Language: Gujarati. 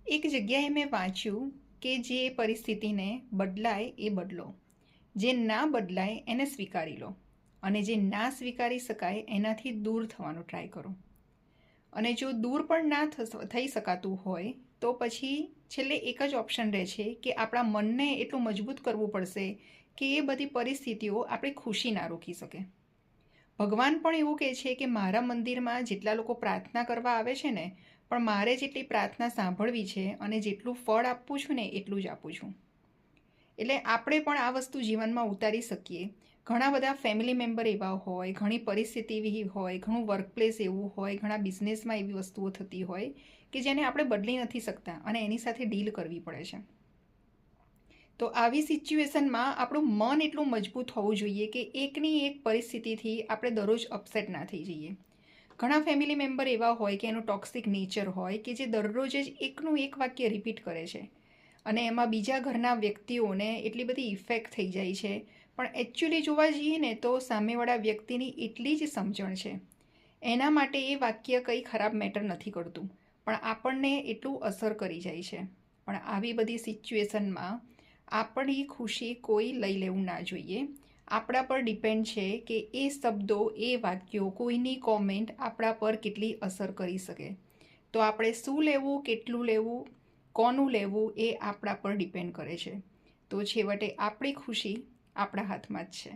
એક જગ્યાએ મેં વાંચ્યું કે જે પરિસ્થિતિને બદલાય એ બદલો, જે ના બદલાય એને સ્વીકારી લો અને જે ના સ્વીકારી શકાય એનાથી દૂર થવાનો ટ્રાય કરો. અને જો દૂર પણ ના થઈ શકાતું હોય તો પછી છેલ્લે એક જ ઓપ્શન રહે છે કે આપણા મનને એટલું મજબૂત કરવું પડશે કે એ બધી પરિસ્થિતિઓ આપણી ખુશી ના રોકી શકે. ભગવાન પણ એવું કહે છે કે મારા મંદિરમાં જેટલા લોકો પ્રાર્થના કરવા આવે છે ને, પણ મારે જેટલી પ્રાર્થના સાંભળવી છે અને જેટલું ફળ આપું છું ને એટલું જ આપું છું. એટલે આપણે પણ આ વસ્તુ જીવનમાં ઉતારી શકીએ. ઘણા બધા ફેમિલી મેમ્બર એવા હોય, ઘણી પરિસ્થિતિ એવી હોય, ઘણું વર્કપ્લેસ એવું હોય, ઘણા બિઝનેસમાં એવી વસ્તુઓ થતી હોય કે જેને આપણે બદલી નથી શકતા અને એની સાથે ડીલ કરવી પડે છે. તો આવી સિચ્યુએશનમાં આપણું મન એટલું મજબૂત હોવું જોઈએ કે એકની એક પરિસ્થિતિથી આપણે દરરોજ અપસેટ ના થઈ જઈએ. ઘણા ફેમિલી મેમ્બર એવા હોય કે એનું ટોક્સિક નેચર હોય કે જે દરરોજ જ એકનું એક વાક્ય રિપીટ કરે છે અને એમાં બીજા ઘરના વ્યક્તિઓને એટલી બધી ઇફેક્ટ થઈ જાય છે. પણ એકચ્યુઅલી જોવા જઈએ ને તો સામેવાળા વ્યક્તિની એટલી જ સમજણ છે. એના માટે એ વાક્ય કંઈ ખરાબ મેટર નથી કરતું, પણ આપણને એટલું અસર કરી જાય છે. પણ આવી બધી સિચ્યુએશનમાં આપણી ખુશી કોઈ લઈ લેવું ના જોઈએ. આપણા પર ડિપેન્ડ છે કે એ શબ્દો, એ વાક્યો, કોઈની કોમેન્ટ આપણા પર કેટલી અસર કરી શકે. તો આપણે શું લેવું, કેટલું લેવું, કોનું લેવું એ આપણા પર ડિપેન્ડ કરે છે. તો છેવટે આપણી ખુશી આપણા હાથમાં જ છે.